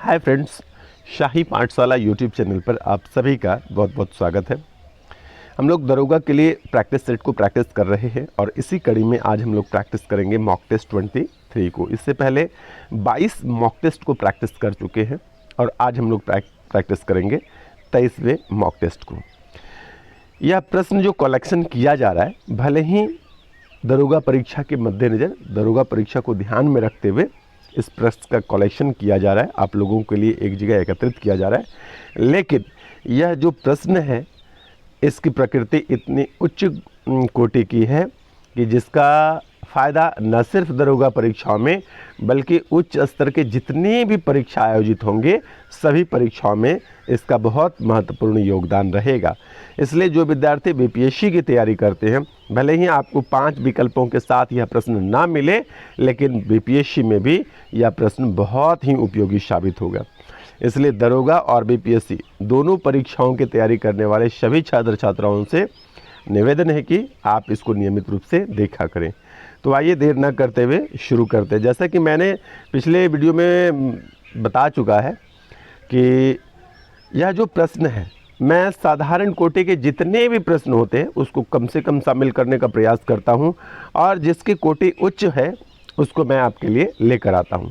Hi friends, शाही पाठशाला YouTube channel पर आप सभी का बहुत बहुत स्वागत है। हम लोग दरोगा के लिए प्रैक्टिस सेट को प्रैक्टिस कर रहे हैं और इसी कड़ी में आज हम लोग प्रैक्टिस करेंगे मॉक टेस्ट 23 को। इससे पहले 22 मॉक टेस्ट को प्रैक्टिस कर चुके हैं और आज हम लोग प्रैक्टिस करेंगे 23वें मॉक टेस्ट को। यह प्रश्न जो कलेक्शन किया जा रहा है, भले ही दरोगा परीक्षा के मद्देनज़र दरोगा परीक्षा को ध्यान में रखते हुए इस प्रश्न का कलेक्शन किया जा रहा है, आप लोगों के लिए एक जगह एकत्रित किया जा रहा है, लेकिन यह जो प्रश्न है इसकी प्रकृति इतनी उच्च कोटि की है कि जिसका फ़ायदा न सिर्फ दरोगा परीक्षाओं में बल्कि उच्च स्तर के जितनी भी परीक्षा आयोजित होंगे सभी परीक्षाओं में इसका बहुत महत्वपूर्ण योगदान रहेगा। इसलिए जो विद्यार्थी बीपीएससी की तैयारी करते हैं, भले ही आपको 5 विकल्पों के साथ यह प्रश्न ना मिले, लेकिन बीपीएससी में भी यह प्रश्न बहुत ही उपयोगी साबित होगा। इसलिए दरोगा और बीपीएससी दोनों परीक्षाओं की तैयारी करने वाले सभी छात्र छात्राओं से निवेदन है कि आप इसको नियमित रूप से देखा करें। तो आइए देर न करते हुए शुरू करते हैं। जैसा कि मैंने पिछले वीडियो में बता चुका है कि यह जो प्रश्न है, मैं साधारण कोटि के जितने भी प्रश्न होते हैं उसको कम से कम शामिल करने का प्रयास करता हूं और जिसकी कोटि उच्च है उसको मैं आपके लिए लेकर आता हूं।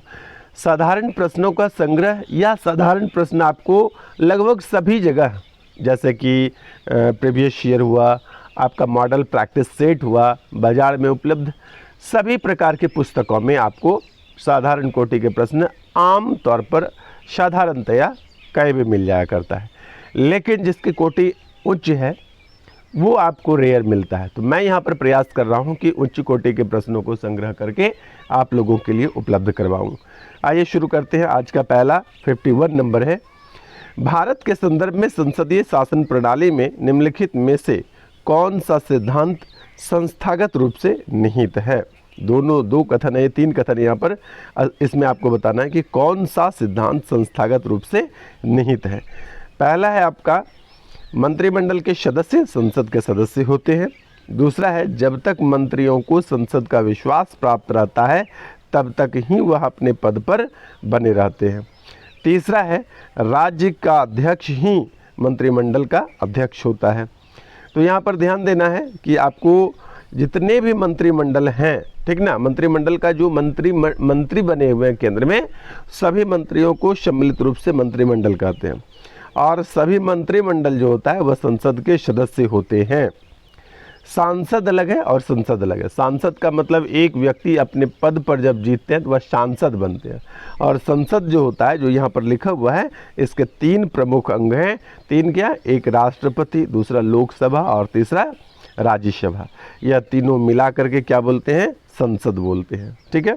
साधारण प्रश्नों का संग्रह या साधारण प्रश्न आपको लगभग सभी जगह, जैसे कि प्रीवियस ईयर हुआ, आपका मॉडल प्रैक्टिस सेट हुआ, बाज़ार में उपलब्ध सभी प्रकार के पुस्तकों में आपको साधारण कोटि के प्रश्न आम तौर पर साधारणतया कहीं भी मिल जाया करता है, लेकिन जिसकी कोटि उच्च है वो आपको रेयर मिलता है। तो मैं यहाँ पर प्रयास कर रहा हूँ कि उच्च कोटि के प्रश्नों को संग्रह करके आप लोगों के लिए उपलब्ध करवाऊँ। आइए शुरू करते हैं। आज का पहला 51 नंबर है, भारत के संदर्भ में संसदीय शासन प्रणाली में निम्नलिखित में से कौन सा सिद्धांत संस्थागत रूप से निहित है। दो कथन है, 3 कथन यहाँ पर, इसमें आपको बताना है कि कौन सा सिद्धांत संस्थागत रूप से निहित है। पहला है आपका मंत्रिमंडल के सदस्य संसद के सदस्य होते हैं। दूसरा है जब तक मंत्रियों को संसद का विश्वास प्राप्त रहता है तब तक ही वह अपने पद पर बने रहते हैं। तीसरा है राज्य का अध्यक्ष ही मंत्रिमंडल का अध्यक्ष होता है। तो यहाँ पर ध्यान देना है कि आपको जितने भी मंत्रिमंडल हैं, ठीक ना, मंत्रिमंडल का जो मंत्री बने हुए हैं केंद्र में, सभी मंत्रियों को सम्मिलित रूप से मंत्रिमंडल कहते हैं और सभी मंत्रिमंडल जो होता है वह संसद के सदस्य होते हैं। सांसद अलग है और संसद अलग है। सांसद का मतलब एक व्यक्ति अपने पद पर जब जीतते हैं तो वह सांसद बनते हैं, और संसद जो होता है, जो यहाँ पर लिखा हुआ है, इसके 3 प्रमुख अंग हैं। 3 क्या? एक राष्ट्रपति, दूसरा लोकसभा और तीसरा राज्यसभा। यह तीनों मिला करके क्या बोलते हैं? संसद बोलते हैं। ठीक है,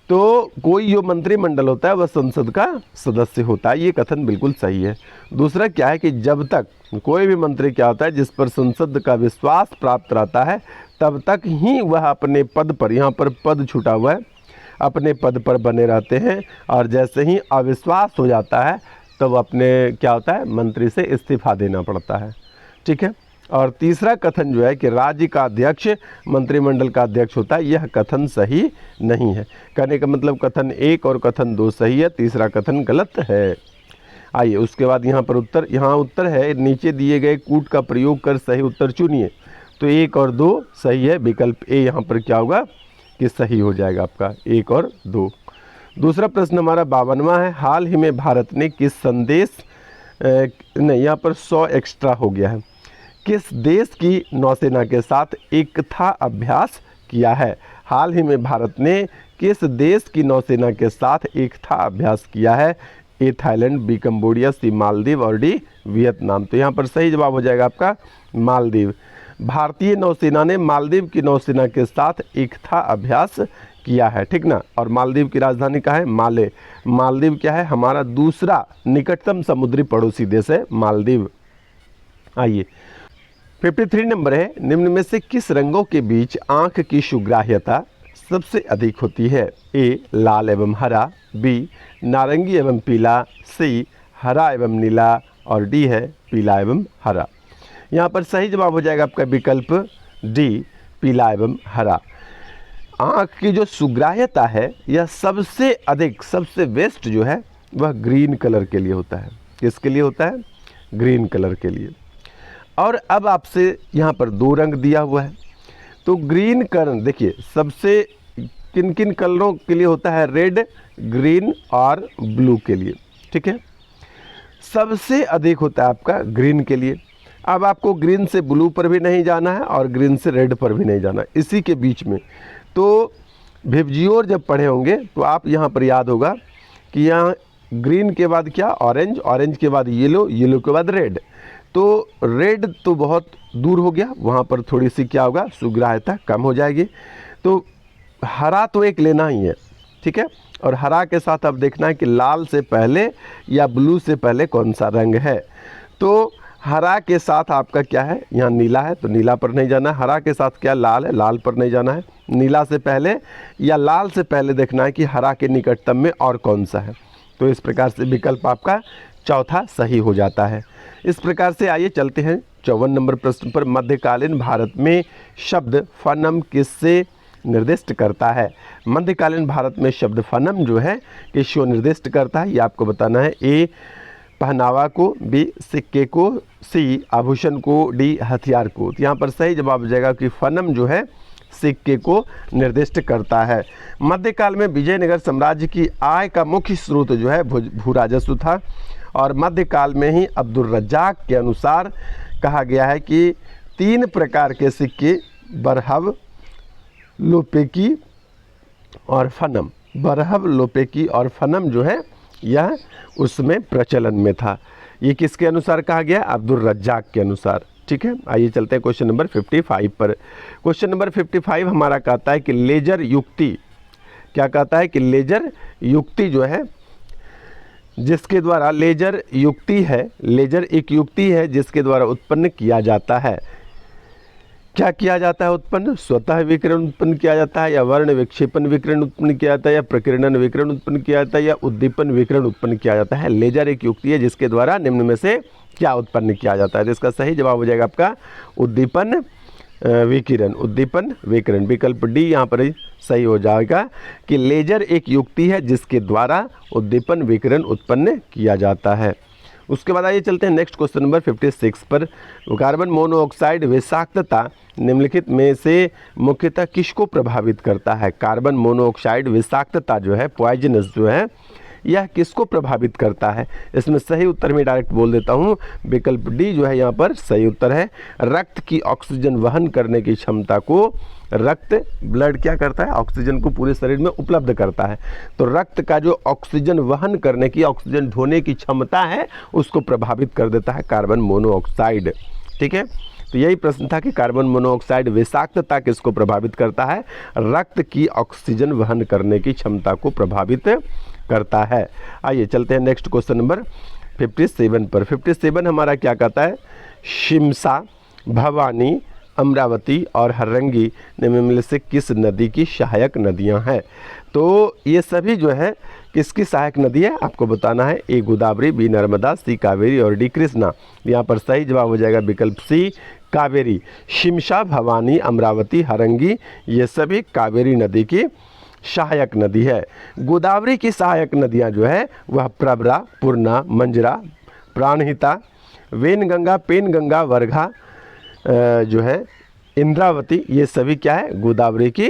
तो कोई जो मंत्रिमंडल होता है वह संसद का सदस्य होता है, ये कथन बिल्कुल सही है। दूसरा क्या है कि जब तक कोई भी मंत्री क्या होता है जिस पर संसद का विश्वास प्राप्त रहता है तब तक ही वह अपने पद पर, यहाँ पर पद छूटा हुआ है, अपने पद पर बने रहते हैं, और जैसे ही अविश्वास हो जाता है तब अपने क्या होता है, मंत्री से इस्तीफा देना पड़ता है। ठीक है, और तीसरा कथन जो है कि राज्य का अध्यक्ष मंत्रिमंडल का अध्यक्ष होता है, यह कथन सही नहीं है। कहने का मतलब कथन 1 और कथन 2 सही है, तीसरा कथन गलत है। आइए उसके बाद यहाँ पर उत्तर, यहाँ उत्तर है, नीचे दिए गए कूट का प्रयोग कर सही उत्तर चुनिए। तो 1 और 2 सही है, विकल्प ए यहाँ पर क्या होगा कि सही हो जाएगा आपका 1 और 2। दूसरा प्रश्न हमारा 52वां है, हाल ही में भारत ने किस संदेश नहीं, यहाँ पर 100 एक्स्ट्रा हो गया है, किस देश की नौसेना के साथ एकता अभ्यास किया है। हाल ही में भारत ने किस देश की नौसेना के साथ एकता अभ्यास किया है। ए थाईलैंड, बी कंबोडिया, सी मालदीव और डी वियतनाम। तो यहाँ पर सही जवाब हो जाएगा आपका मालदीव। भारतीय नौसेना ने मालदीव की नौसेना के साथ एकता अभ्यास किया है, ठीक ना। और मालदीव की राजधानी कहाँ है? माले। मालदीव क्या है? हमारा दूसरा निकटतम समुद्री पड़ोसी देश है मालदीव। आइए 53 नंबर है, निम्न में से किस रंगों के बीच आंख की सुग्राह्यता सबसे अधिक होती है। ए लाल एवं हरा, बी नारंगी एवं पीला, सी हरा एवं नीला और डी है पीला एवं हरा। यहाँ पर सही जवाब हो जाएगा आपका विकल्प डी पीला एवं हरा। आँख की जो सुग्राह्यता है यह सबसे अधिक, सबसे बेस्ट जो है वह ग्रीन कलर के लिए होता है। किसके लिए होता है? ग्रीन कलर के लिए। और अब आपसे यहाँ पर 2 रंग दिया हुआ है, तो ग्रीन कलर देखिए सबसे किन किन कलरों के लिए होता है? रेड, ग्रीन और ब्लू के लिए, ठीक है। सबसे अधिक होता है आपका ग्रीन के लिए। अब आपको ग्रीन से ब्लू पर भी नहीं जाना है और ग्रीन से रेड पर भी नहीं जाना है, इसी के बीच में। तो विबजियोर जब पढ़े होंगे तो आप यहाँ पर याद होगा कि यहाँ ग्रीन के बाद क्या? ऑरेंज, ऑरेंज के बाद येलो, येलो के बाद रेड। तो रेड तो बहुत दूर हो गया, वहाँ पर थोड़ी सी क्या होगा? सुग्राह्यता कम हो जाएगी। तो हरा तो एक लेना ही है, ठीक है। और हरा के साथ अब देखना है कि लाल से पहले या ब्लू से पहले कौन सा रंग है। तो हरा के साथ आपका क्या है? यहाँ नीला है, तो नीला पर नहीं जाना है। हरा के साथ क्या? लाल है, लाल पर नहीं जाना है। नीला से पहले या लाल से पहले देखना है कि हरा के निकटतम में और कौन सा है। तो इस प्रकार से विकल्प आपका चौथा सही हो जाता है। इस प्रकार से आइए चलते हैं 54 नंबर प्रश्न पर। मध्यकालीन भारत में शब्द फनम किससे निर्दिष्ट करता है? मध्यकालीन भारत में शब्द फनम जो है किसको निर्दिष्ट करता है? ये आपको बताना है। ए पहनावा को, बी सिक्के को, सी आभूषण को, डी हथियार को। तो यहाँ पर सही जवाब हो जाएगा कि फनम जो है सिक्के को निर्दिष्ट करता है। मध्यकाल में विजयनगर साम्राज्य की आय का मुख्य स्रोत जो है भू राजस्व था, और मध्यकाल में ही अब्दुल रज्जाक के अनुसार कहा गया है कि 3 प्रकार के सिक्के बरहब, लोपेकी और फनम, बरहब, लोपेकी और फनम जो है यह उसमें प्रचलन में था। ये किसके अनुसार कहा गया? अब्दुल रज्जाक के अनुसार, ठीक है। आइए चलते हैं क्वेश्चन नंबर 55 पर। क्वेश्चन नंबर 55 हमारा कहता है कि लेजर युक्ति, क्या कहता है कि लेजर युक्ति जो है जिसके द्वारा, लेजर युक्ति है, लेजर एक युक्ति है जिसके द्वारा उत्पन्न किया जाता है। क्या किया जाता है उत्पन्न? स्वतः विकिरण उत्पन्न किया जाता है, या वर्ण विक्षेपण विकिरण उत्पन्न किया जाता है, या प्रकीर्णन विकिरण उत्पन्न किया जाता है, या उद्दीपन विकिरण उत्पन्न किया जाता है। लेजर एक युक्ति है जिसके द्वारा निम्न में से क्या उत्पन्न किया जाता है? तो इसका सही जवाब हो जाएगा आपका उद्दीपन विकिरण, उद्दीपन विकिरण। विकल्प डी यहाँ पर सही हो जाएगा कि लेजर एक युक्ति है जिसके द्वारा उद्दीपन विकिरण उत्पन्न किया जाता है। उसके बाद आइए चलते हैं नेक्स्ट क्वेश्चन नंबर 56 पर। कार्बन मोनोऑक्साइड विषाक्तता निम्नलिखित में से मुख्यतः किसको प्रभावित करता है? कार्बन मोनोऑक्साइड विषाक्तता जो है, पॉइजनस जो है, यह किसको प्रभावित करता है? इसमें सही उत्तर में डायरेक्ट बोल देता हूँ, विकल्प डी जो है यहाँ पर सही उत्तर है। रक्त की ऑक्सीजन वहन करने की क्षमता को, रक्त ब्लड क्या करता है? ऑक्सीजन को पूरे शरीर में उपलब्ध करता है। तो रक्त का जो ऑक्सीजन वहन करने की, ऑक्सीजन ढोने की क्षमता है, उसको प्रभावित कर देता है कार्बन मोनोऑक्साइड, ठीक है। तो यही प्रश्न था कि कार्बन मोनोऑक्साइड विषाक्तता किसको प्रभावित करता है? रक्त की ऑक्सीजन वहन करने की क्षमता को प्रभावित करता है। आइए चलते हैं नेक्स्ट क्वेश्चन नंबर 57 पर। 57 हमारा क्या कहता है? शिमसा, भवानी, अमरावती और हरंगी निम्न में से किस नदी की सहायक नदियां हैं? तो ये सभी जो है किसकी सहायक नदी है आपको बताना है। ए गोदावरी, बी नर्मदा, सी कावेरी और डी कृष्णा। यहाँ पर सही जवाब हो जाएगा विकल्प सी कावेरी। शिमसा, भवानी, अमरावती, हरंगी ये सभी कावेरी नदी की सहायक नदी है। गोदावरी की सहायक नदियाँ जो है वह प्रवरा, पूर्णा, मंजरा, प्राणहिता, वेनगंगा, पेनगंगा, वर्घा जो है, इंद्रावती, ये सभी क्या है? गोदावरी की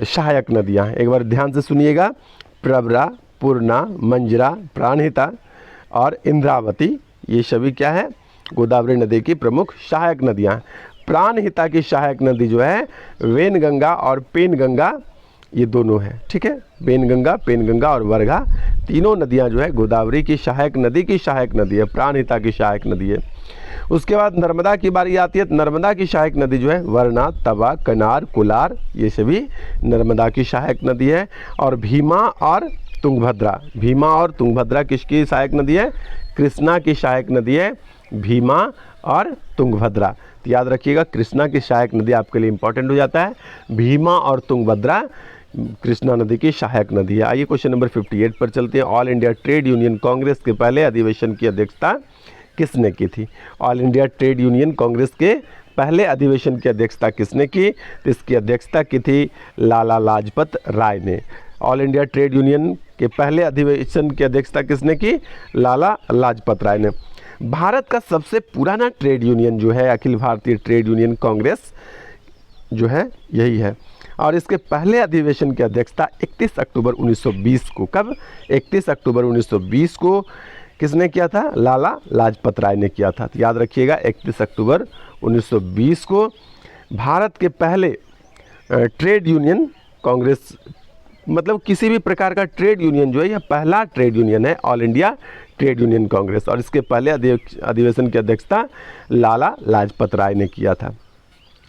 सहायक नदियां हैं। एक बार ध्यान से सुनिएगा, प्रवरा, पूर्णा, मंजरा, प्राणहिता और इंद्रावती ये सभी क्या है? गोदावरी नदी की प्रमुख सहायक नदियां हैं। प्राणहिता की सहायक नदी जो है वेनगंगा और पेनगंगा, ये दोनों हैं, ठीक है। वेनगंगा, पेनगंगा और वर्घा तीनों नदियां जो है गोदावरी की सहायक नदी है, प्राणहिता की सहायक नदी है। उसके बाद नर्मदा की बारी आती है। तो नर्मदा की सहायक नदी जो है वरना, तवा, कनार, कुलार ये सभी नर्मदा की सहायक नदी है। और भीमा और तुंगभद्रा, भीमा और तुंगभद्रा किसकी सहायक नदी है? कृष्णा की सहायक नदी है भीमा और तुंगभद्रा। तो याद रखिएगा कृष्णा की सहायक नदी आपके लिए इंपॉर्टेंट हो जाता है। भीमा और तुंगभद्रा कृष्णा नदी की सहायक नदी है। आइए क्वेश्चन नंबर 58 पर चलते हैं। All India trade union Congress के पहले अधिवेशन की अध्यक्षता किसने की थी? All India trade union Congress के पहले अधिवेशन की अध्यक्षता किसने की? तो इसकी अध्यक्षता की थी लाला लाजपत राय ने। ऑल इंडिया ट्रेड यूनियन के पहले अधिवेशन की अध्यक्षता किसने की? लाला लाजपत राय ने। भारत का सबसे पुराना ट्रेड यूनियन जो है अखिल भारतीय ट्रेड यूनियन कांग्रेस जो है यही है, और इसके पहले अधिवेशन की अध्यक्षता 31 अक्टूबर 1920 को, कब? 31 अक्टूबर 1920 को किसने किया था? लाला लाजपत राय ने किया था। तो याद रखिएगा 31 अक्टूबर 1920 को भारत के पहले ट्रेड यूनियन कांग्रेस, मतलब किसी भी प्रकार का ट्रेड यूनियन जो है यह पहला ट्रेड यूनियन है all India trade union Congress, और इसके पहले अधिवेशन की अध्यक्षता लाला लाजपत राय ने किया था।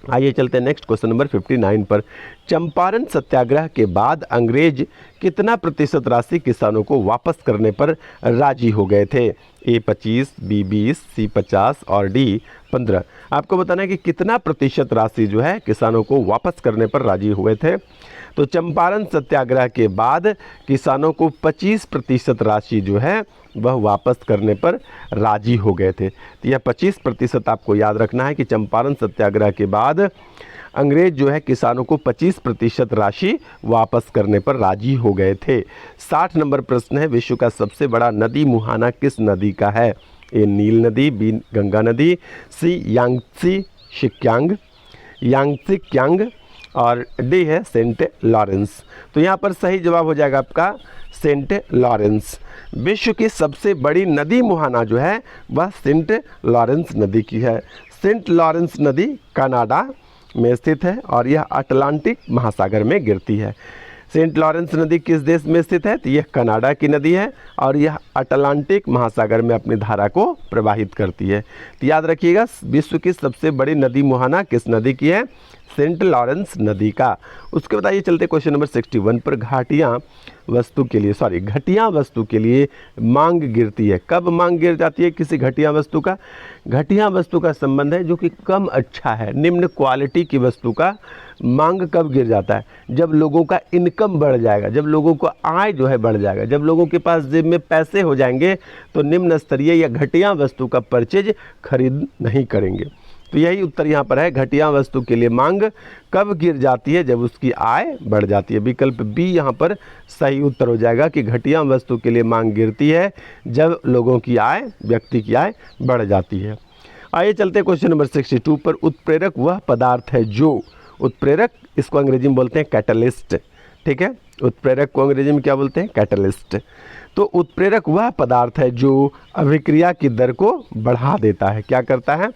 आइए चलते हैं नेक्स्ट क्वेश्चन नंबर 59 पर। चंपारण सत्याग्रह के बाद अंग्रेज कितना प्रतिशत राशि किसानों को वापस करने पर राजी हो गए थे? A 25, B 20, C 50 और D 15। आपको बताना है कि कितना प्रतिशत राशि जो है किसानों को वापस करने पर राजी हुए थे। तो चंपारण सत्याग्रह के बाद किसानों को 25% राशि जो है वह वापस करने पर राजी हो गए थे। तो यह 25% आपको याद रखना है कि चंपारण सत्याग्रह के बाद अंग्रेज जो है किसानों को 25% राशि वापस करने पर राजी हो गए थे। 60 नंबर प्रश्न है, विश्व का सबसे बड़ा नदी मुहाना किस नदी का है? ए नील नदी, बी गंगा नदी, सी यांगत्सी यांगत्सी और डी है सेंट लॉरेंस। तो यहाँ पर सही जवाब हो जाएगा आपका सेंट लॉरेंस। विश्व की सबसे बड़ी नदी मुहाना जो है वह सेंट लॉरेंस नदी की है। सेंट लॉरेंस नदी कनाडा में स्थित है और यह अटलांटिक महासागर में गिरती है। सेंट लॉरेंस नदी किस देश में स्थित है? तो यह कनाडा की नदी है और यह अटलांटिक महासागर में अपनी धारा को प्रवाहित करती है। तो याद रखिएगा विश्व की सबसे बड़ी नदी मुहाना किस नदी की है? सेंट लॉरेंस नदी का। उसके बाद आइए चलते क्वेश्चन नंबर 61 पर। घटिया वस्तु के लिए मांग गिरती है। कब मांग गिर जाती है किसी घटिया वस्तु का? घटिया वस्तु का संबंध है जो कि कम अच्छा है, निम्न क्वालिटी की वस्तु का मांग कब गिर जाता है? जब लोगों का इनकम बढ़ जाएगा, जब लोगों को आय जो है बढ़ जाएगा, जब लोगों के पास जेब में पैसे हो जाएंगे तो निम्न स्तरीय या घटिया वस्तु का परचेज खरीद नहीं करेंगे। तो यही उत्तर यहाँ पर है, घटिया वस्तु के लिए मांग कब गिर जाती है? जब उसकी आय बढ़ जाती है। विकल्प बी यहाँ पर सही उत्तर हो जाएगा कि घटिया वस्तु के लिए मांग गिरती है जब लोगों की आय, व्यक्ति की आय बढ़ जाती है। आइए चलते क्वेश्चन नंबर 62 पर। उत्प्रेरक वह पदार्थ है जो, उत्प्रेरक इसको अंग्रेजी में बोलते हैं कैटलिस्ट, ठीक है। उत्प्रेरक को अंग्रेजी में क्या बोलते हैं? कैटलिस्ट। तो उत्प्रेरक वह पदार्थ है जो अभिक्रिया की दर को बढ़ा देता है। क्या करता है?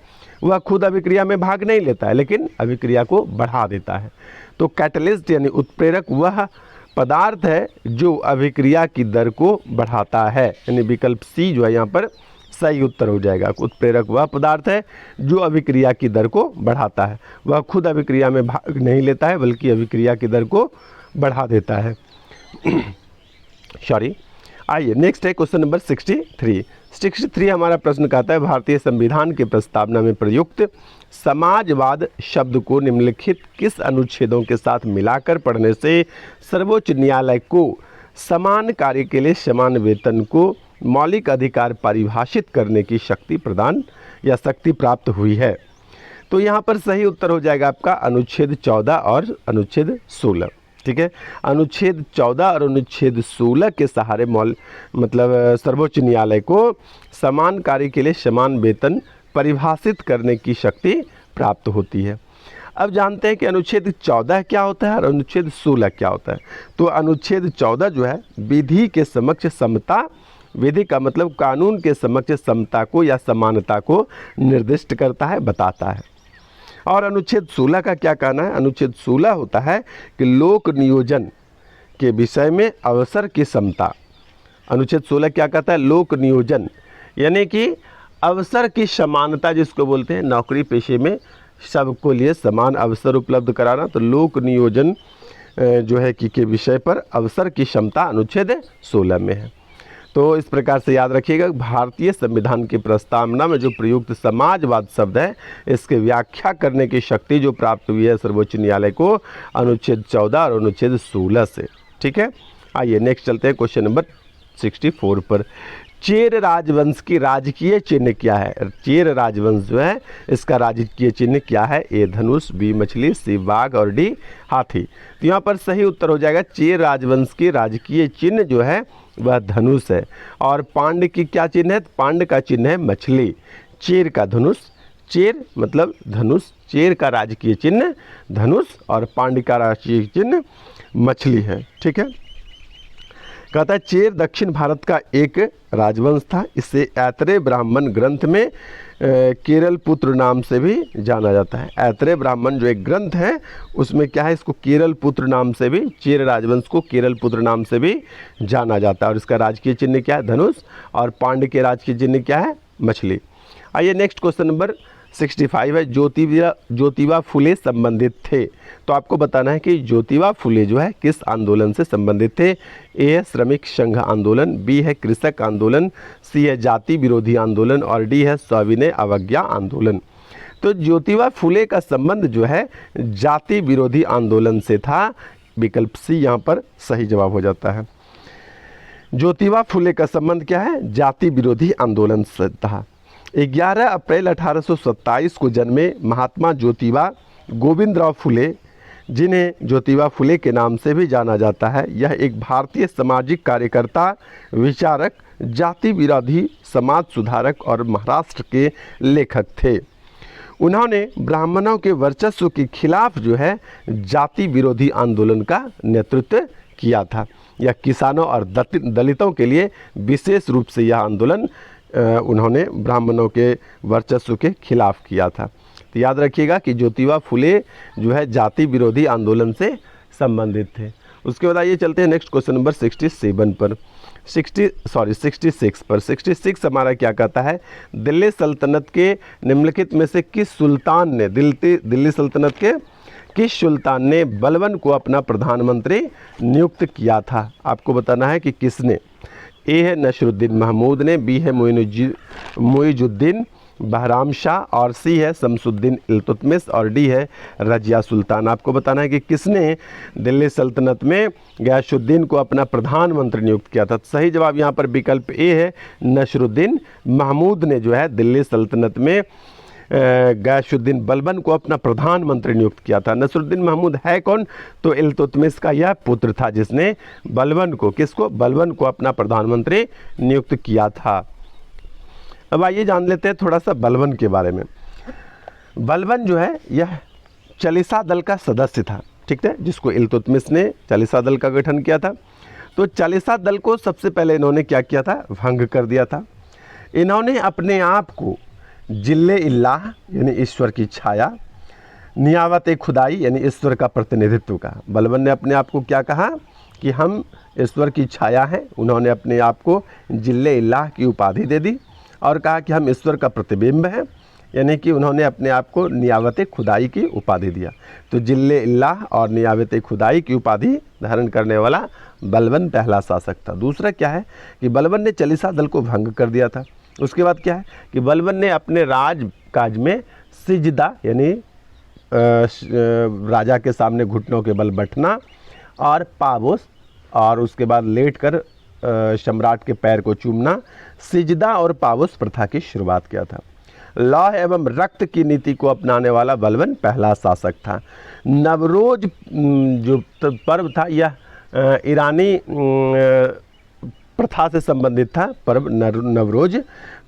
वह खुद अभिक्रिया में भाग नहीं लेता है लेकिन अभिक्रिया को बढ़ा देता है। तो कैटलिस्ट यानी उत्प्रेरक वह पदार्थ है जो अभिक्रिया की दर को बढ़ाता है, यानी विकल्प सी जो है यहाँ पर सही उत्तर हो जाएगा। उत्प्रेरक वह पदार्थ है जो अभिक्रिया की दर को बढ़ाता है, वह खुद अभिक्रिया में भाग नहीं लेता है बल्कि अभिक्रिया की दर को बढ़ा देता है। सॉरी। आइए नेक्स्ट है क्वेश्चन नंबर 63 हमारा प्रश्न कहता है भारतीय संविधान के प्रस्तावना में प्रयुक्त समाजवाद शब्द को निम्नलिखित किस अनुच्छेदों के साथ मिलाकर पढ़ने से सर्वोच्च न्यायालय को समान कार्य के लिए समान वेतन को मौलिक अधिकार परिभाषित करने की शक्ति प्रदान या शक्ति प्राप्त हुई है? तो यहाँ पर सही उत्तर हो जाएगा आपका अनुच्छेद 14 और अनुच्छेद 16, ठीक है। अनुच्छेद 14 और अनुच्छेद 16 के सहारे सर्वोच्च न्यायालय को समान कार्य के लिए समान वेतन परिभाषित करने की शक्ति प्राप्त होती है। अब जानते हैं कि अनुच्छेद 14 क्या होता है और अनुच्छेद 16 क्या होता है। तो अनुच्छेद 14 जो है विधि के समक्ष समता, विधि का मतलब कानून के समक्ष समता को या समानता को निर्दिष्ट करता है, बताता है। और अनुच्छेद 16 का क्या कहना है? अनुच्छेद 16 होता है कि लोक नियोजन के विषय में अवसर की समता। अनुच्छेद 16 क्या कहता है? लोक नियोजन यानी कि अवसर की समानता जिसको बोलते हैं, नौकरी पेशे में सबको लिए समान अवसर उपलब्ध कराना। तो लोक नियोजन जो है कि के विषय पर अवसर की क्षमता अनुच्छेद 16 में है। तो इस प्रकार से याद रखिएगा भारतीय संविधान की प्रस्तावना में जो प्रयुक्त समाजवाद शब्द है इसके व्याख्या करने की शक्ति जो प्राप्त हुई है सर्वोच्च न्यायालय को अनुच्छेद 14 और अनुच्छेद 16 से, ठीक है। आइए नेक्स्ट चलते हैं क्वेश्चन नंबर 64 पर। चेर राजवंश की राजकीय चिन्ह क्या है? चेर राजवंश जो है इसका राजकीय चिन्ह क्या है? ए धनुष, बी मछली, सी बाघ और डी हाथी। तो यहाँ पर सही उत्तर हो जाएगा चेर राजवंश की राजकीय चिन्ह जो है वह धनुष है। और पांड्य की क्या चिन्ह है? पांड्य का चिन्ह है मछली, चेर का धनुष। चेर मतलब धनुष, चेर का राजकीय चिन्ह धनुष और पांड्य का राजकीय चिन्ह मछली है। ठीक है। कहता है चेर दक्षिण भारत का एक राजवंश था। इसे ऐतरेय ब्राह्मण ग्रंथ में केरल पुत्र नाम से भी जाना जाता है। ऐतरेय ब्राह्मण जो एक ग्रंथ है उसमें क्या है, इसको केरल पुत्र नाम से भी, चेर राजवंश को केरल पुत्र नाम से भी जाना जाता है। और इसका राजकीय चिन्ह क्या है? धनुष। और पांड्य के राजकीय चिन्ह क्या है? मछली। आइए नेक्स्ट क्वेश्चन नंबर 65 है, ज्योतिबा फुले संबंधित थे। तो आपको बताना है कि ज्योतिबा फुले जो है किस आंदोलन से संबंधित थे? ए है श्रमिक संघ आंदोलन, बी है कृषक आंदोलन, सी है जाति विरोधी आंदोलन और डी है सविनय अवज्ञा आंदोलन। तो ज्योतिबा फुले का संबंध जो है जाति विरोधी आंदोलन से था। विकल्प सी यहाँ पर सही जवाब हो जाता है। ज्योतिबा फुले का संबंध क्या है? जाति विरोधी आंदोलन से था। 11 अप्रैल 1827 को जन्मे महात्मा ज्योतिबा गोविंदराव फुले, जिन्हें ज्योतिबा फुले के नाम से भी जाना जाता है, यह एक भारतीय सामाजिक कार्यकर्ता, विचारक, जाति विरोधी समाज सुधारक और महाराष्ट्र के लेखक थे। उन्होंने ब्राह्मणों के वर्चस्व के खिलाफ जो है जाति विरोधी आंदोलन का नेतृत्व किया था। यह किसानों और दलितों के लिए विशेष रूप से यह आंदोलन उन्होंने ब्राह्मणों के वर्चस्व के खिलाफ किया था। तो याद रखिएगा कि ज्योतिबा फुले जो है जाति विरोधी आंदोलन से संबंधित थे। उसके बाद आइए चलते हैं नेक्स्ट क्वेश्चन नंबर 67 पर। 66 पर। 66 हमारा क्या कहता है? दिल्ली सल्तनत के निम्नलिखित में से किस सुल्तान ने दिल्ली सल्तनत के किस सुल्तान ने बलबन को अपना प्रधानमंत्री नियुक्त किया था? आपको बताना है कि किसने। ए है नसरुद्दीन महमूद ने, बी है मुइजुद्दीन बहराम शाह और सी है शमसुद्दीन इल्तुतमिश और डी है रजिया सुल्तान। आपको बताना है कि किसने दिल्ली सल्तनत में गयासुद्दीन को अपना प्रधानमंत्री नियुक्त किया था। सही जवाब यहाँ पर विकल्प ए है, नसरुद्दीन महमूद ने जो है दिल्ली सल्तनत में गयासुद्दीन बलबन को अपना प्रधानमंत्री नियुक्त किया था। नसरुद्दीन महमूद है कौन? तो इल्तुतमिश का यह पुत्र था जिसने बलबन को, किसको? बलबन को अपना प्रधानमंत्री नियुक्त किया था। अब आइए जान लेते हैं थोड़ा सा बलबन के बारे में। बलबन जो है यह चालीसा दल का सदस्य था, ठीक है, जिसको इल्तुतमिश ने चालीसा दल का गठन किया था। तो चालीसा दल को सबसे पहले इन्होंने क्या किया था? भंग कर दिया था। इन्होंने अपने आप को जिल्ले इल्लाह यानी ईश्वर की छाया, नियावत खुदाई यानी ईश्वर का प्रतिनिधित्व कहा। बलबन ने अपने आप को क्या कहा कि हम ईश्वर की छाया हैं। उन्होंने अपने आप को जिल्ले इल्लाह की उपाधि दे दी और कहा कि हम ईश्वर का प्रतिबिंब हैं, यानी कि उन्होंने अपने आप को नियावत खुदाई की उपाधि दिया। तो जिल्ले इल्लाह और नियावत खुदाई की उपाधि धारण करने वाला बलबन पहला शासक था। दूसरा क्या है कि बलबन ने चालीसा दल को भंग कर दिया था। उसके बाद क्या है कि बलबन ने अपने राजकाज में सिजदा यानी राजा के सामने घुटनों के बल बैठना और पावोस और उसके बाद लेटकर सम्राट के पैर को चूमना, सिजदा और पावोस प्रथा की शुरुआत किया था। लौह एवं रक्त की नीति को अपनाने वाला बलबन पहला शासक था। नवरोज जो पर्व था यह ईरानी प्रथा से संबंधित था, पर्व नवरोज।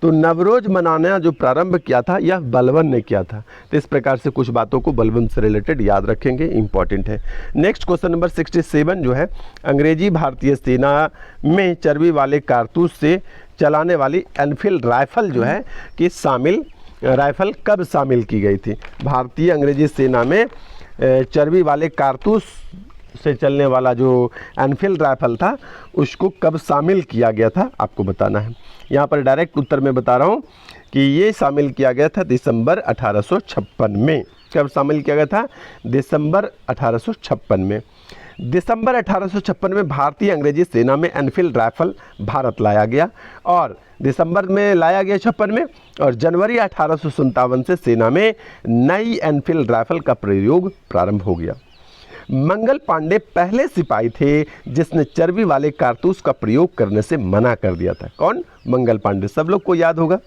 तो नवरोज मनाना जो प्रारंभ किया था यह बलबन ने किया था। तो इस प्रकार से कुछ बातों को बलबन से रिलेटेड याद रखेंगे, इंपॉर्टेंट है। नेक्स्ट क्वेश्चन नंबर 67 जो है, अंग्रेजी भारतीय सेना में चर्बी वाले कारतूस से चलाने वाली एनफील्ड राइफल जो है कि राइफल कब शामिल की गई थी? भारतीय अंग्रेजी सेना में चर्बी वाले कारतूस से चलने वाला जो एनफील्ड राइफल था उसको कब शामिल किया गया था आपको बताना है। यहाँ पर डायरेक्ट उत्तर में बता रहा हूँ कि ये शामिल किया गया था दिसंबर 1856 में। कब शामिल किया गया था? दिसंबर 1856 में। दिसंबर 1856 में भारतीय अंग्रेजी सेना में एनफील्ड राइफल भारत लाया गया और दिसंबर में लाया गया 56 में और जनवरी 1857 से सेना में नई एनफील्ड राइफल का प्रयोग प्रारंभ हो गया। मंगल पांडे पहले सिपाही थे जिसने चर्बी वाले कारतूस का प्रयोग करने से मना कर दिया था। कौन? मंगल पांडे, सब लोग को याद होगा।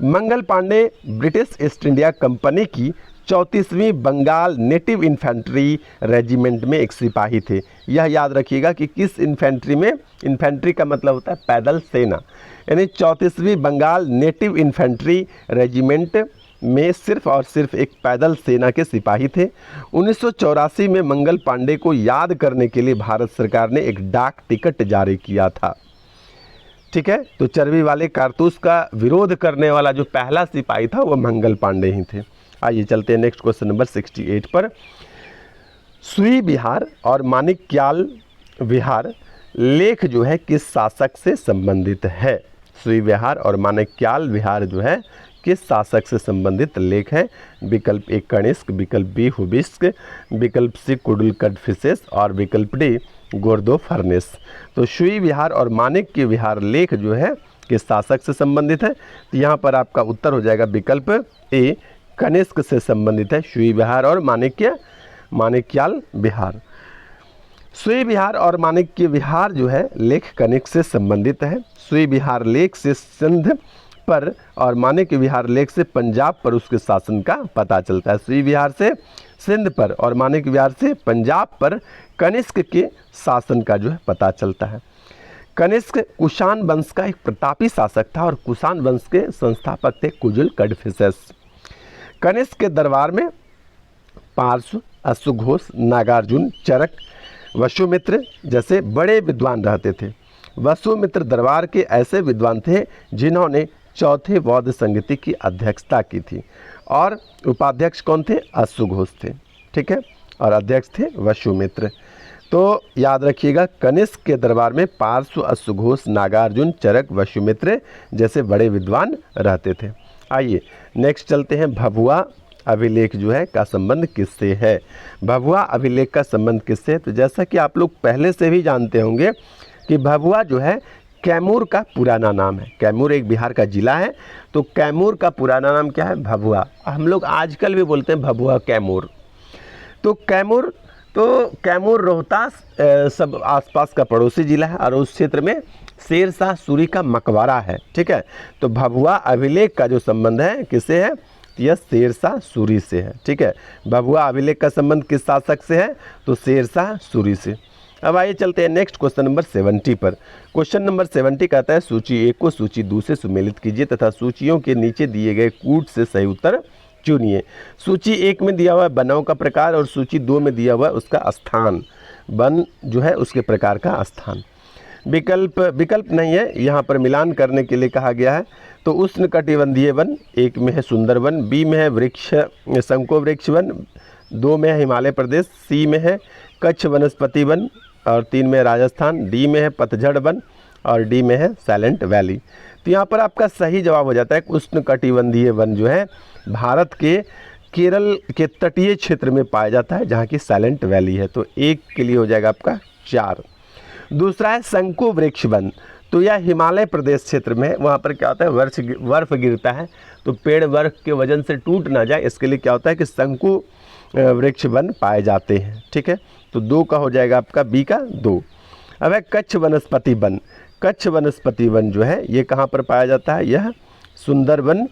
Mangal Pandey British East India Company की 34वीं बंगाल नेटिव इन्फेंट्री रेजिमेंट में एक सिपाही थे। यह याद रखिएगा कि किस इन्फेंट्री में, इन्फेंट्री का मतलब होता है पैदल सेना, यानी 34वीं बंगाल नेटिव इन्फेंट्री रेजिमेंट में सिर्फ और सिर्फ एक पैदल सेना के सिपाही थे। 1984 में मंगल पांडे को याद करने के लिए भारत सरकार ने एक डाक टिकट जारी किया था। ठीक है, तो चर्बी वाले कारतूस का विरोध करने वाला जो पहला सिपाही था वो मंगल पांडे ही थे। आइए चलते हैं नेक्स्ट क्वेश्चन नंबर 68 पर। सुई विहार और माणिक्याल विहार लेख जो है किस शासक से संबंधित है? सुई विहार और माणिक्याल विहार जो है किस शासक से संबंधित लेख है? विकल्प ए कनिष्क, विकल्प बी हुबिस्क, विकल्प सी कुडुलकडफिसेस और विकल्प डी गोर्दोफर्नेस। तो सुई विहार और माणिक्य विहार लेख जो है किस शासक से संबंधित है? तो यहाँ पर आपका उत्तर हो जाएगा विकल्प ए कनिष्क से संबंधित है सुई विहार और माणिक्याल विहार। सुई विहार और माणिक्य विहार जो है लेख कनिष्क से संबंधित है। सुई विहार लेख से सिंध पर और माणिक्य विहार लेख से पंजाब पर उसके शासन का पता चलता है। सुई विहार से सिंध पर और माणिक्य विहार से पंजाब पर कनिष्क के शासन का जो है पता चलता है। कनिष्क कुषाण वंश का एक प्रतापी शासक था और कुषाण वंश के संस्थापक थे कुडुलकडफिसेस। कनिष्क के दरबार में पार्श्व, अश्वघोष, नागार्जुन, चरक, वसुमित्र जैसे बड़े विद्वान रहते थे। वसुमित्र दरबार के ऐसे विद्वान थे जिन्होंने चौथे बौद्ध संगति की अध्यक्षता की थी और उपाध्यक्ष कौन थे? अश्वघोष थे। ठीक है, और अध्यक्ष थे वसुमित्र। तो याद रखिएगा कनिष्क के दरबार में पार्श्व, अश्वघोष, नागार्जुन, चरक, वसुमित्र जैसे बड़े विद्वान रहते थे। आइए नेक्स्ट चलते हैं। भभुआ अभिलेख जो है का संबंध किससे है? भभुआ अभिलेख का संबंध किससे है? तो जैसा कि आप लोग पहले से भी जानते होंगे कि भभुआ जो है कैमूर का पुराना नाम है। कैमूर एक बिहार का जिला है, तो कैमूर का पुराना नाम क्या है? भभुआ। हम लोग आजकल भी बोलते हैं भभुआ कैमूर। तो कैमूर रोहतास सब आसपास का पड़ोसी जिला है और उस क्षेत्र में शेरशाह सूरी का मकबरा है। ठीक है, तो भभुआ अभिलेख का जो संबंध है किससे है? यह शेरशाह सूरी से है। ठीक है, भभुआ अभिलेख का संबंध किस शासक से है? तो शेरशाह सूरी से। अब आइए चलते हैं नेक्स्ट क्वेश्चन नंबर 70 पर। क्वेश्चन नंबर 70 कहता है सूची 1 को सूची 2 से सुमेलित कीजिए तथा सूचियों के नीचे दिए गए कूट से सही उत्तर चुनिए। सूची 1 में दिया हुआ है वनों का प्रकार और सूची 2 में दिया हुआ है उसका स्थान। वन जो है उसके प्रकार का स्थान। विकल्प नहीं है, यहाँ पर मिलान करने के लिए कहा गया है। तो उष्णकटिबंधीय वन 1 में है सुंदरवन, बी में है शंको वृक्ष वन, 2 में है हिमालय प्रदेश, सी में है कच्छ वनस्पति वन और 3 में राजस्थान, डी में है पतझड़ वन और डी में है साइलेंट वैली। तो यहाँ पर आपका सही जवाब हो जाता है उष्णकटिबंधीय वन जो है भारत के केरल के तटीय क्षेत्र में पाया जाता है जहाँ की साइलेंट वैली है। तो 1 के लिए हो जाएगा आपका 4। दूसरा है शंकु वृक्ष वन, तो यह हिमालय प्रदेश क्षेत्र में है। वहाँ पर क्या होता है बर्फ गिरता है तो पेड़ बर्फ के वजन से टूट ना जाए, इसके लिए क्या होता है कि शंकु वृक्ष वन पाए जाते हैं। ठीक है, तो 2 का हो जाएगा आपका बी का 2। अब है कच्छ वनस्पति वन। कच्छ वनस्पति वन जो है ये कहाँ पर पाया जाता है? यह सुंदरवन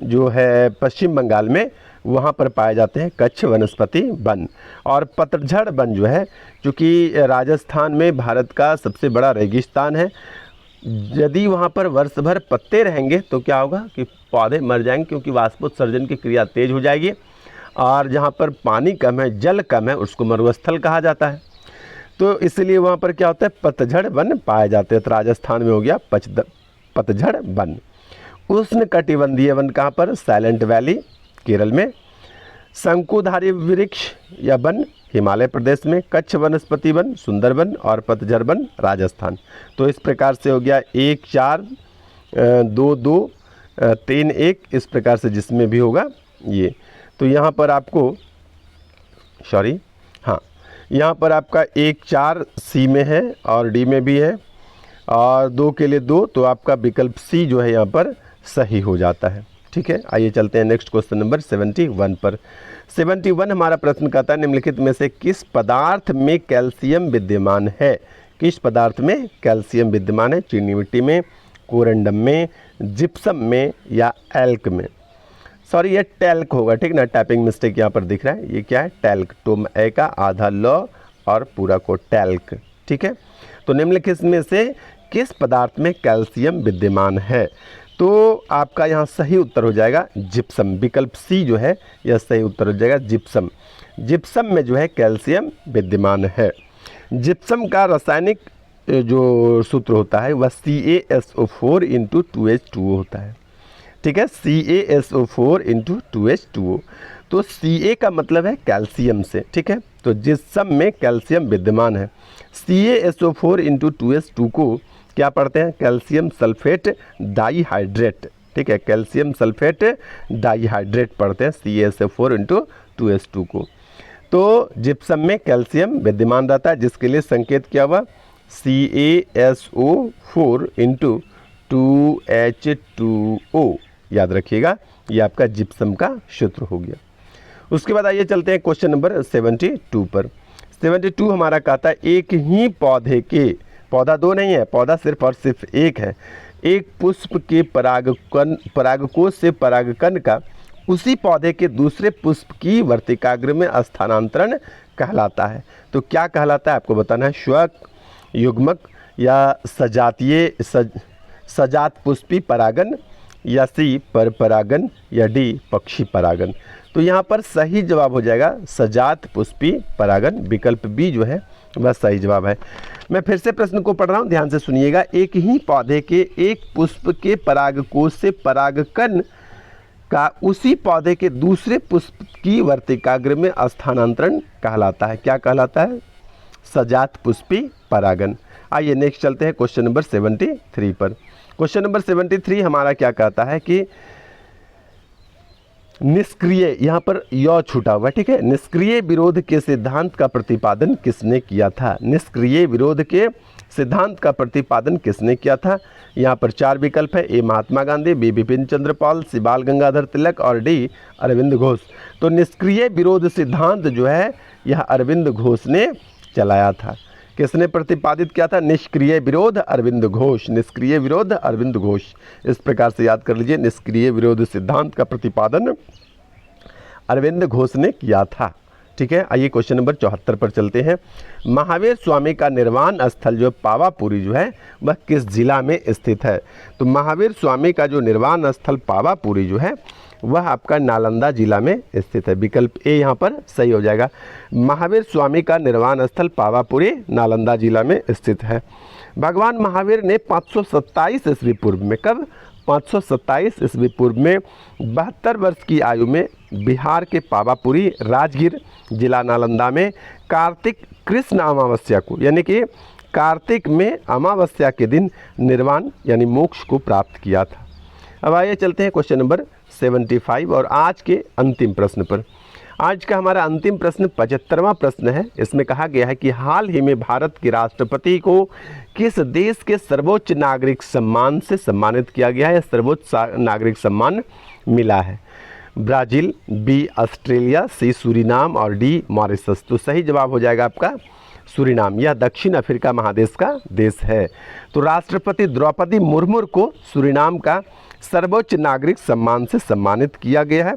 जो है पश्चिम बंगाल में, वहाँ पर पाए जाते हैं कच्छ वनस्पति वन। और पतझड़ वन जो है चूँकि राजस्थान में भारत का सबसे बड़ा रेगिस्तान है, यदि वहाँ पर वर्ष भर पत्ते रहेंगे तो क्या होगा कि पौधे मर जाएंगे क्योंकि वाष्पोत्सर्जन की क्रिया तेज हो जाएगी। और जहाँ पर पानी कम है, जल कम है, उसको मरुस्थल कहा जाता है। तो इसलिए वहाँ पर क्या होता है पतझड़ वन पाए जाते हैं। तो राजस्थान में हो गया पतझड़ वन। उष्णकटिबंधीय वन कहाँ पर? साइलेंट वैली केरल में। शंकुधारी वृक्ष या वन हिमालय प्रदेश में। कच्छ वनस्पति वन सुंदरवन और पतझड़ वन राजस्थान। तो इस प्रकार से हो गया 1 4 2 2 3 1, इस प्रकार से जिसमें भी होगा ये। तो यहाँ पर आपको यहाँ पर आपका 1 4 सी में है और डी में भी है और 2 के लिए 2, तो आपका विकल्प सी जो है यहाँ पर सही हो जाता है। ठीक है, आइए चलते हैं नेक्स्ट क्वेश्चन नंबर 71 पर। 71 हमारा प्रश्न कहता है निम्नलिखित में से किस पदार्थ में कैल्शियम विद्यमान है। किस पदार्थ में कैल्शियम विद्यमान है? चीनी मिट्टी में, कोरंडम में, जिप्सम में या एल्क में। सॉरी ये टैल्क होगा, ठीक ना, टाइपिंग मिस्टेक यहाँ पर दिख रहा है। ये क्या है? टैल्क। टोम ए का आधा ल और पूरा को टैल्क, ठीक है। तो निम्नलिखित में से किस पदार्थ में कैल्शियम विद्यमान है? तो आपका यहाँ सही उत्तर हो जाएगा जिप्सम। विकल्प सी जो है यह सही उत्तर हो जाएगा जिप्सम। जिप्सम में जो है कैल्शियम विद्यमान है। जिप्सम का रासायनिक जो सूत्र होता है वह CaSO4 × 2H2O होता है, ठीक है, CaSO4 × 2H2O। तो Ca का मतलब है कैल्शियम से, ठीक है। तो जिप्सम में कैल्शियम विद्यमान है। CaSO4 × 2H2 को क्या पढ़ते हैं? कैल्शियम सल्फेट डाइहाइड्रेट, ठीक है, कैल्शियम सल्फेट डाइहाइड्रेट पढ़ते हैं CaSO4 × 2H2 को। तो जिप्सम में कैल्शियम विद्यमान रहता है, जिसके लिए संकेत क्या हुआ? CaSO4 × 2H2O। याद रखिएगा, ये आपका जिप्सम का सूत्र हो गया। उसके बाद आइए चलते हैं क्वेश्चन नंबर 72 पर। 72 हमारा कहता है एक ही पौधे के, पौधा दो नहीं है, पौधा सिर्फ और सिर्फ एक है, एक पुष्प के परागकोश से परागकण का उसी पौधे के दूसरे पुष्प की वर्तिकाग्र में स्थानांतरण कहलाता है। तो क्या कहलाता है आपको बताना है। श्वक, युग्मक या सजातीय सजात पुष्पी परागन, या सी पर परागन, या डी पक्षी परागन। तो यहाँ पर सही जवाब हो जाएगा सजात पुष्पी परागन। विकल्प बी जो है वह सही जवाब है। मैं फिर से प्रश्न को पढ़ रहा हूँ, ध्यान से सुनिएगा। एक ही पौधे के एक पुष्प के परागकोश से परागकण का उसी पौधे के दूसरे पुष्प की वर्तिकाग्र में स्थानांतरण कहलाता है। क्या कहलाता है? सजात पुष्पी परागन। आइए नेक्स्ट चलते हैं क्वेश्चन नंबर 73 पर। क्वेश्चन नंबर 73 हमारा क्या कहता है कि निष्क्रिय, यहाँ पर यौ छूटा हुआ, ठीक है, निष्क्रिय विरोध के सिद्धांत का प्रतिपादन किसने किया था? निष्क्रिय विरोध के सिद्धांत का प्रतिपादन किसने किया था? यहाँ पर 4 विकल्प है। ए महात्मा गांधी, बी बिपिन चंद्र पाल, सी बाल गंगाधर तिलक और डी अरविंद घोष। तो निष्क्रिय विरोध सिद्धांत जो है यह अरविंद घोष ने चलाया था। किसने प्रतिपादित किया था? निष्क्रिय विरोध अरविंद घोष। निष्क्रिय विरोध अरविंद घोष, इस प्रकार से याद कर लीजिए। निष्क्रिय विरोध सिद्धांत का प्रतिपादन अरविंद घोष ने किया था, ठीक है। आइए क्वेश्चन नंबर 74 पर चलते हैं। महावीर स्वामी का निर्वाण स्थल जो पावापुरी जो है वह किस जिला में स्थित है? तो महावीर स्वामी का जो निर्वाण स्थल पावापुरी जो है वह आपका नालंदा जिला में स्थित है। विकल्प ए यहाँ पर सही हो जाएगा। महावीर स्वामी का निर्वाण स्थल पावापुरी नालंदा जिला में स्थित है। भगवान महावीर ने 527 ईस्वी पूर्व में, कब? 527 ईस्वी पूर्व में 72 वर्ष की आयु में बिहार के पावापुरी राजगीर जिला नालंदा में कार्तिक कृष्ण अमावस्या को, यानी कि कार्तिक में अमावस्या के दिन निर्वाण यानी मोक्ष को प्राप्त किया था। अब आइए चलते हैं क्वेश्चन नंबर 75 और आज के अंतिम प्रश्न पर। आज का हमारा अंतिम प्रश्न 75वां प्रश्न है। इसमें कहा गया है कि हाल ही में भारत के राष्ट्रपति को किस देश के सर्वोच्च नागरिक सम्मान से सम्मानित किया गया है? सर्वोच्च नागरिक सम्मान मिला है। ब्राज़ील, बी ऑस्ट्रेलिया, सी सूरीनाम और डी मॉरिशस। तो सही जवाब हो जाएगा आपका सूरीनाम। यह दक्षिण अफ्रीका महादेश का देश है। तो राष्ट्रपति द्रौपदी मुर्मू को सूरीनाम का सर्वोच्च नागरिक सम्मान से सम्मानित किया गया है।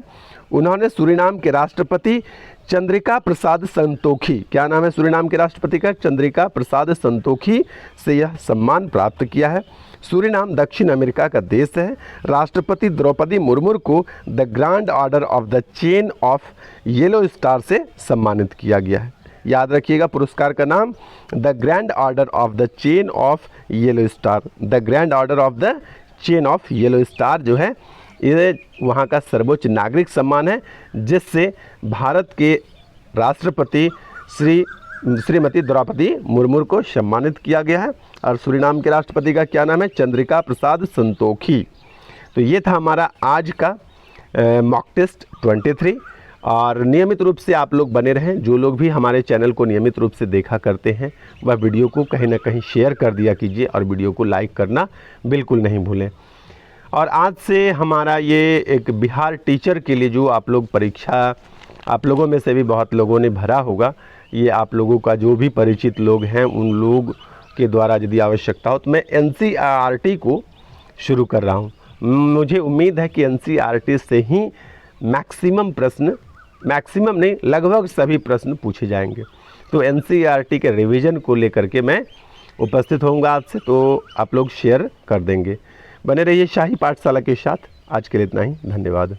उन्होंने सूरीनाम के राष्ट्रपति चंद्रिका प्रसाद संतोखी, क्या नाम है सूरीनाम के राष्ट्रपति का? चंद्रिका प्रसाद संतोखी से यह सम्मान प्राप्त किया है। सूरीनाम दक्षिण अमेरिका का देश है। राष्ट्रपति द्रौपदी मुर्मू को the grand order of the chain of yellow star से सम्मानित किया गया है। याद रखिएगा पुरस्कार का नाम the grand order of the chain of yellow star. The grand order of the chain of yellow star जो है ये वहाँ का सर्वोच्च नागरिक सम्मान है, जिससे भारत के राष्ट्रपति श्रीमती द्रौपदी मुर्मू को सम्मानित किया गया है। और सूरीनाम के राष्ट्रपति का क्या नाम है? चंद्रिका प्रसाद संतोखी। तो ये था हमारा आज का मॉक टेस्ट 23। और नियमित रूप से आप लोग बने रहें। जो लोग भी हमारे चैनल को नियमित रूप से देखा करते हैं वह वीडियो को कहीं ना कहीं शेयर कर दिया कीजिए और वीडियो को लाइक करना बिल्कुल नहीं भूलें। और आज से हमारा ये एक बिहार टीचर के लिए जो आप लोग परीक्षा, आप लोगों में से भी बहुत लोगों ने भरा होगा, ये आप लोगों का जो भी परिचित लोग हैं उन लोग के द्वारा यदि आवश्यकता हो तो मैं NCERT को शुरू कर रहा हूँ। मुझे उम्मीद है कि NCERT से ही मैक्सिमम प्रश्न, मैक्सिमम नहीं लगभग सभी प्रश्न पूछे जाएंगे। तो NCERT के रिवीजन को लेकर के मैं उपस्थित होऊंगा आज से, तो आप लोग शेयर कर देंगे। बने रहिए शाही पाठशाला के साथ। आज के लिए इतना ही, धन्यवाद।